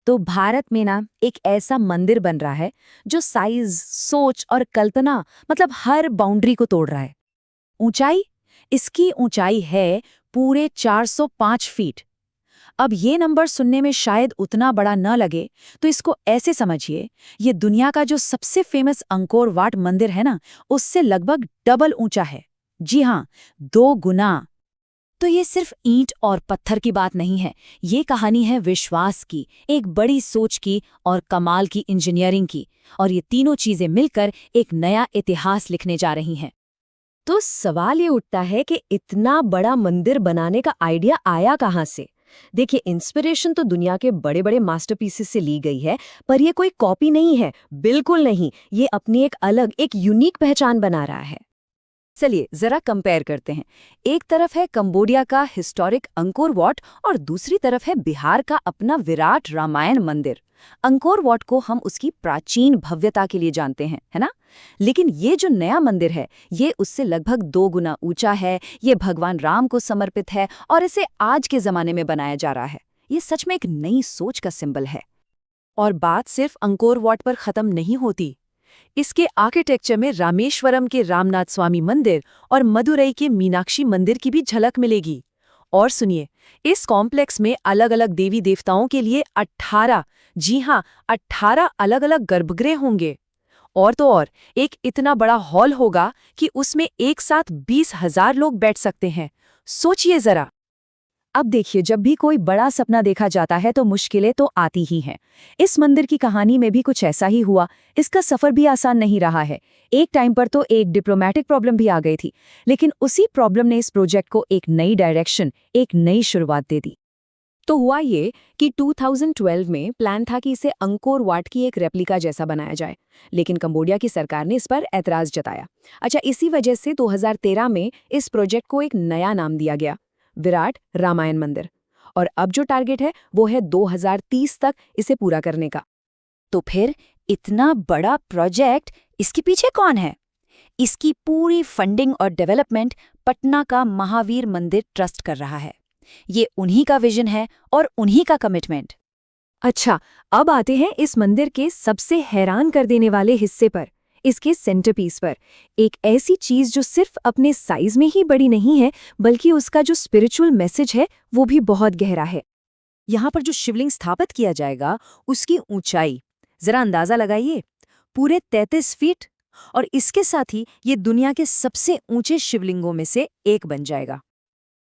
तो भारत में ना एक ऐसा मंदिर बन रहा है जो साइज, सोच और कल्पना मतलब हर बाउंड्री को तोड़ रहा है। ऊंचाई, इसकी ऊंचाई है पूरे 405 फीट। अब ये नंबर सुनने में शायद उतना बड़ा न लगे, तो इसको ऐसे समझिए, ये दुनिया का जो सबसे फेमस अंकोर वाट मंदिर है ना, उससे लगभग डबल ऊंचा है। जी हाँ, 2 गुना। तो ये सिर्फ ईंट और पत्थर की बात नहीं है, ये कहानी है विश्वास की, एक बड़ी सोच की और कमाल की इंजीनियरिंग की। और ये तीनों चीजें मिलकर एक नया इतिहास लिखने जा रही हैं। तो सवाल ये उठता है कि इतना बड़ा मंदिर बनाने का आइडिया आया कहाँ से? देखिए, इंस्पिरेशन तो दुनिया के बड़े बड़े मास्टरपीसेस से ली गई है, पर ये कोई कॉपी नहीं है, बिल्कुल नहीं। ये अपनी एक अलग, एक यूनिक पहचान बना रहा है। चलिए जरा कंपेयर करते हैं। एक तरफ है कंबोडिया का हिस्टोरिक अंकोर वाट और दूसरी तरफ है बिहार का अपना विराट रामायण मंदिर। अंकोर वाट को हम उसकी प्राचीन भव्यता के लिए जानते हैं, है ना? लेकिन ये जो नया मंदिर है, ये उससे लगभग 2 गुना ऊंचा है, ये भगवान राम को समर्पित है और इसे आज के जमाने में बनाया जा रहा है। ये सच में एक नई सोच का सिंबल है। और बात सिर्फ अंकोर वाट पर खत्म नहीं होती। इसके आर्किटेक्चर में रामेश्वरम के रामनाथ स्वामी मंदिर और मदुरई के मीनाक्षी मंदिर की भी झलक मिलेगी। और सुनिए, इस कॉम्प्लेक्स में अलग अलग देवी देवताओं के लिए 18, जी हाँ 18 अलग अलग गर्भगृह होंगे। और तो और, एक इतना बड़ा हॉल होगा कि उसमें एक साथ 20,000 लोग बैठ सकते हैं। सोचिए जरा। अब देखिए, जब भी कोई बड़ा सपना देखा जाता है तो मुश्किलें तो आती ही हैं। इस मंदिर की कहानी में भी कुछ ऐसा ही हुआ। इसका सफर भी आसान नहीं रहा है। एक टाइम पर तो एक डिप्लोमेटिक प्रॉब्लम भी आ गई थी, लेकिन उसी प्रॉब्लम ने इस प्रोजेक्ट को एक नई डायरेक्शन, एक नई शुरुआत दे दी। तो हुआ ये कि 2012 में प्लान था कि इसे अंकोर वाट की एक रेप्लिका जैसा बनाया जाए, लेकिन कंबोडिया की सरकार ने इस पर ऐतराज जताया। अच्छा, इसी वजह से 2013 में इस प्रोजेक्ट को एक नया नाम दिया गया, विराट रामायण मंदिर। और अब जो टारगेट है वो है 2030 तक इसे पूरा करने का। तो फिर इतना बड़ा प्रोजेक्ट, इसके पीछे कौन है? इसकी पूरी फंडिंग और डेवलपमेंट पटना का महावीर मंदिर ट्रस्ट कर रहा है। ये उन्हीं का विजन है और उन्हीं का कमिटमेंट। अच्छा, अब आते हैं इस मंदिर के सबसे हैरान कर देने वाले हिस्से पर, इसके सेंटरपीस पर। एक ऐसी चीज जो सिर्फ अपने साइज में ही बड़ी नहीं है, बल्कि उसका जो स्पिरिचुअल मैसेज है वो भी बहुत गहरा है। यहाँ पर जो शिवलिंग स्थापित किया जाएगा, उसकी ऊंचाई जरा अंदाजा लगाइए, पूरे 33 फीट। और इसके साथ ही ये दुनिया के सबसे ऊंचे शिवलिंगों में से एक बन जाएगा।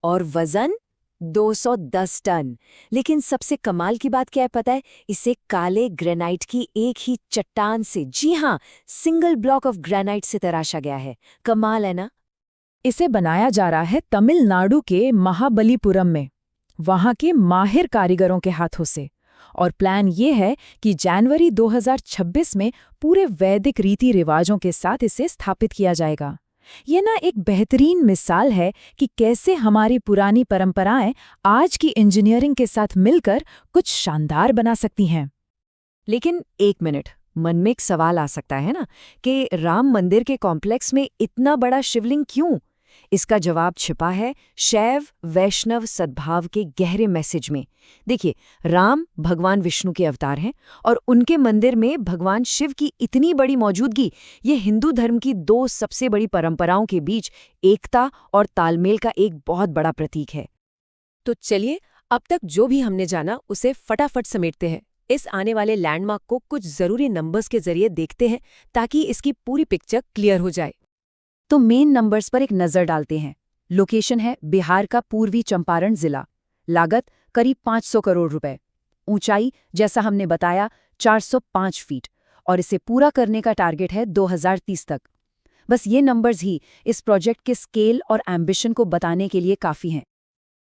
और वजन 210 टन। लेकिन सबसे कमाल की बात क्या है पता है? इसे काले ग्रेनाइट की एक ही चट्टान से, जी हाँ, सिंगल ब्लॉक ऑफ ग्रेनाइट से तराशा गया है। कमाल है ना? इसे बनाया जा रहा है तमिलनाडु के महाबलीपुरम में, वहां के माहिर कारीगरों के हाथों से। और प्लान ये है कि जनवरी 2026 में पूरे वैदिक रीति रिवाजों के साथ इसे स्थापित किया जाएगा। ये ना एक बेहतरीन मिसाल है कि कैसे हमारी पुरानी परंपराएं आज की इंजीनियरिंग के साथ मिलकर कुछ शानदार बना सकती हैं। लेकिन एक मिनट, मन में एक सवाल आ सकता है ना कि राम मंदिर के कॉम्प्लेक्स में इतना बड़ा शिवलिंग क्यों? इसका जवाब छिपा है शैव वैष्णव सद्भाव के गहरे मैसेज में। देखिए, राम भगवान विष्णु के अवतार हैं और उनके मंदिर में भगवान शिव की इतनी बड़ी मौजूदगी, ये हिंदू धर्म की 2 सबसे बड़ी परंपराओं के बीच एकता और तालमेल का एक बहुत बड़ा प्रतीक है। तो चलिए, अब तक जो भी हमने जाना उसे फटाफट समेटते हैं। इस आने वाले लैंडमार्क को कुछ जरूरी नंबर्स के जरिए देखते हैं, ताकि इसकी पूरी पिक्चर क्लियर हो जाए। तो मेन नंबर्स पर एक नज़र डालते हैं। लोकेशन है बिहार का पूर्वी चंपारण जिला। लागत करीब 500 करोड़ रुपए। ऊंचाई जैसा हमने बताया 405 फीट। और इसे पूरा करने का टारगेट है 2030 तक। बस ये नंबर्स ही इस प्रोजेक्ट के स्केल और एम्बिशन को बताने के लिए काफ़ी हैं।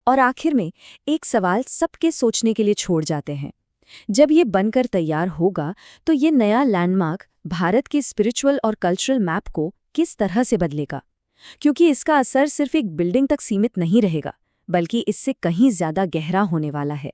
और आखिर में एक सवाल सबके सोचने के लिए छोड़ जाते हैं। जब ये बनकर तैयार होगा तो ये नया लैंडमार्क भारत के स्पिरिचुअल और कल्चरल मैप को किस तरह से बदलेगा? क्योंकि इसका असर सिर्फ एक बिल्डिंग तक सीमित नहीं रहेगा, बल्कि इससे कहीं ज्यादा गहरा होने वाला है।